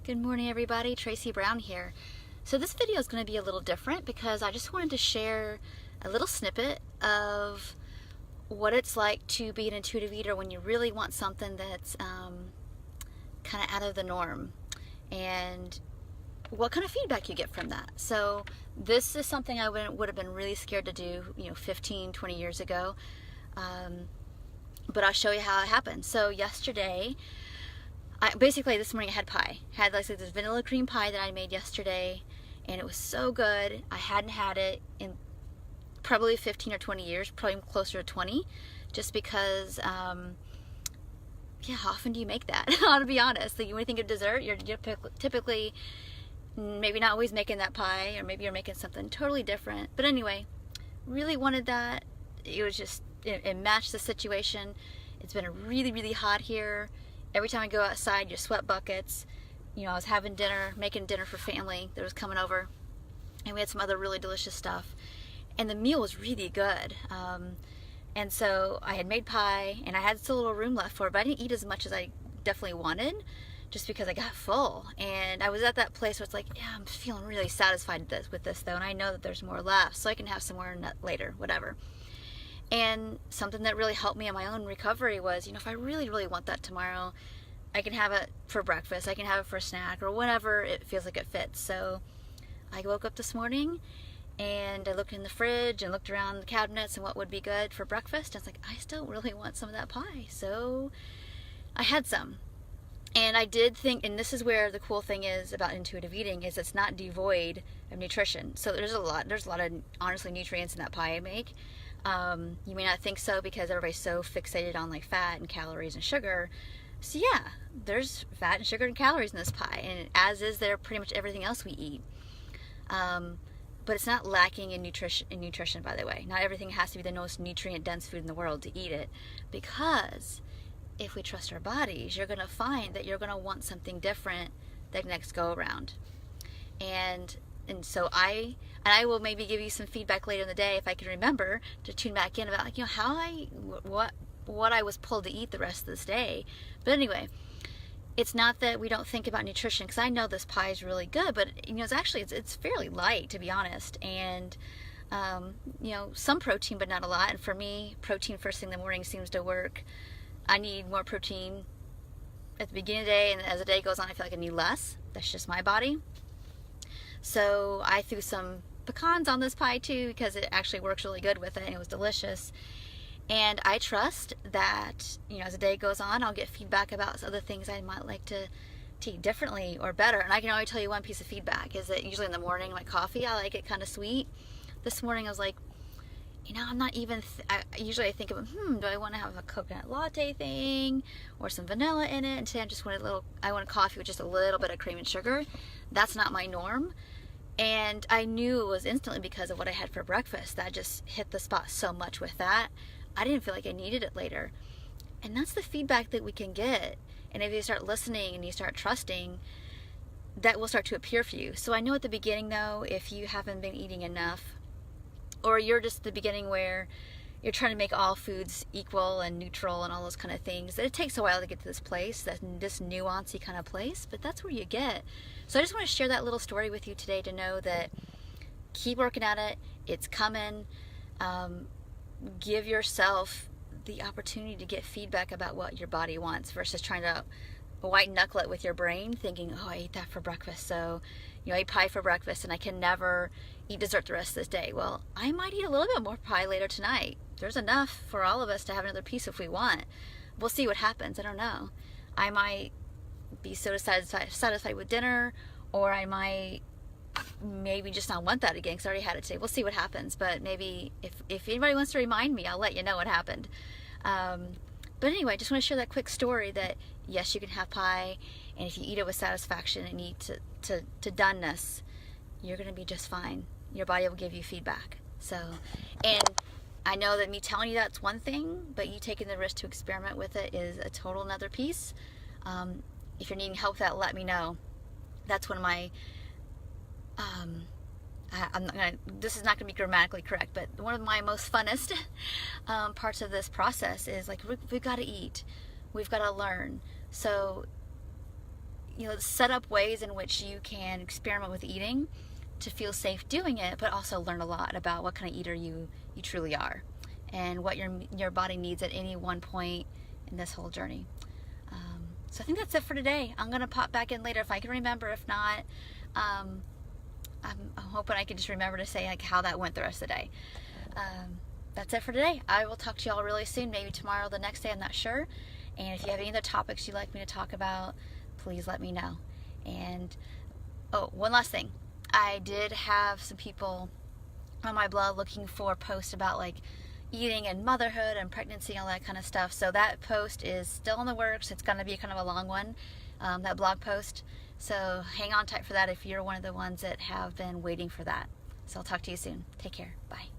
Good morning, everybody. Tracy Brown here. So this video is going to be a little different because I just wanted to share a little snippet of what it's like to be an intuitive eater when you really want something that's kind of out of the norm, and what kind of feedback you get from that. So this is something I would have been really scared to do, 15, 20 years ago. But I'll show you how it happened. So yesterday, basically this morning I had pie. Had like this vanilla cream pie that I made yesterday, and it was so good. I hadn't had it in probably 15 or 20 years, probably closer to 20, just because, how often do you make that? To be honest, like, when you think of dessert, you're typically maybe not always making that pie, or maybe you're making something totally different. But anyway, really wanted that. It was just, it matched the situation. It's been really, really hot here. Every time I go outside, your sweat buckets. I was having dinner, making dinner for family that was coming over, and we had some other really delicious stuff. And the meal was really good. And so I had made pie, and I had still a little room left for it, but I didn't eat as much as I definitely wanted, just because I got full. And I was at that place where it's like, yeah, I'm feeling really satisfied with this though, and I know that there's more left, so I can have some more later, whatever. And something that really helped me in my own recovery was, if I really, really want that tomorrow, I can have it for breakfast, I can have it for a snack, or whatever it feels like it fits. So I woke up this morning, and I looked in the fridge and looked around the cabinets and what would be good for breakfast. I was like, I still really want some of that pie. So I had some. And I did think, and this is where the cool thing is about intuitive eating, is it's not devoid of nutrition. So there's a lot of honestly nutrients in that pie I make. You may not think so because everybody's so fixated on like fat and calories and sugar. So yeah, there's fat and sugar and calories in this pie, and as is there pretty much everything else we eat. But it's not lacking in nutrition, by the way. Not everything has to be the most nutrient-dense food in the world to eat it, because if we trust our bodies, you're going to find that you're going to want something different the next go around. And so I will maybe give you some feedback later in the day if I can remember to tune back in about what I was pulled to eat the rest of this day. But anyway, it's not that we don't think about nutrition, because I know this pie is really good, but it's fairly light, to be honest, and some protein but not a lot. And for me, protein first thing in the morning seems to work. I need more protein at the beginning of the day, and as the day goes on I feel like I need less. That's just my body. So I threw some pecans on this pie too, because it actually works really good with it, and it was delicious. And I trust that, as the day goes on, I'll get feedback about other things I might like to eat differently or better. And I can only tell you one piece of feedback, is that usually in the morning, my coffee, I like it kind of sweet. This morning I was like, I'm not even, usually I think of, do I want to have a coconut latte thing or some vanilla in it? And today I want a coffee with just a little bit of cream and sugar. That's not my norm. And I knew it was instantly because of what I had for breakfast. That just hit the spot so much with that. I didn't feel like I needed it later. And that's the feedback that we can get. And if you start listening and you start trusting, that will start to appear for you. So I know at the beginning though, if you haven't been eating enough, or you're just at the beginning where you're trying to make all foods equal and neutral and all those kind of things, that it takes a while to get to this place, this nuancey kind of place, but that's where you get. So I just want to share that little story with you today, to know that keep working at it. It's coming. Give yourself the opportunity to get feedback about what your body wants, versus trying to white knuckle it with your brain, thinking, oh, I ate that for breakfast, so I ate pie for breakfast and I can never eat dessert the rest of this day. Well, I might eat a little bit more pie later tonight. There's enough for all of us to have another piece if we want. We'll see what happens. I don't know. I might be so satisfied with dinner, or I might maybe just not want that again because I already had it today. We'll see what happens. But maybe if anybody wants to remind me, I'll let you know what happened. But anyway, I just want to share that quick story that yes, you can have pie, and if you eat it with satisfaction and eat to doneness, you're going to be just fine. Your body will give you feedback. So, and I know that me telling you that's one thing, but you taking the risk to experiment with it is a total another piece. If you're needing help with that, let me know. That's one of my this is not going to be grammatically correct, but one of my most funnest parts of this process is like, we've got to eat, we've got to learn. So set up ways in which you can experiment with eating to feel safe doing it, but also learn a lot about what kind of eater you truly are and what your body needs at any one point in this whole journey. So I think that's it for today. I'm gonna pop back in later if I can remember. If not, I'm hoping I can just remember to say like how that went the rest of the day. That's it for today. I will talk to y'all really soon, maybe tomorrow or the next day, I'm not sure. And if you have any other topics you'd like me to talk about, please let me know. And oh, one last thing. I did have some people on my blog looking for posts about like eating and motherhood and pregnancy and all that kind of stuff. So that post is still in the works. It's going to be kind of a long one, that blog post. So hang on tight for that if you're one of the ones that have been waiting for that. So I'll talk to you soon. Take care. Bye.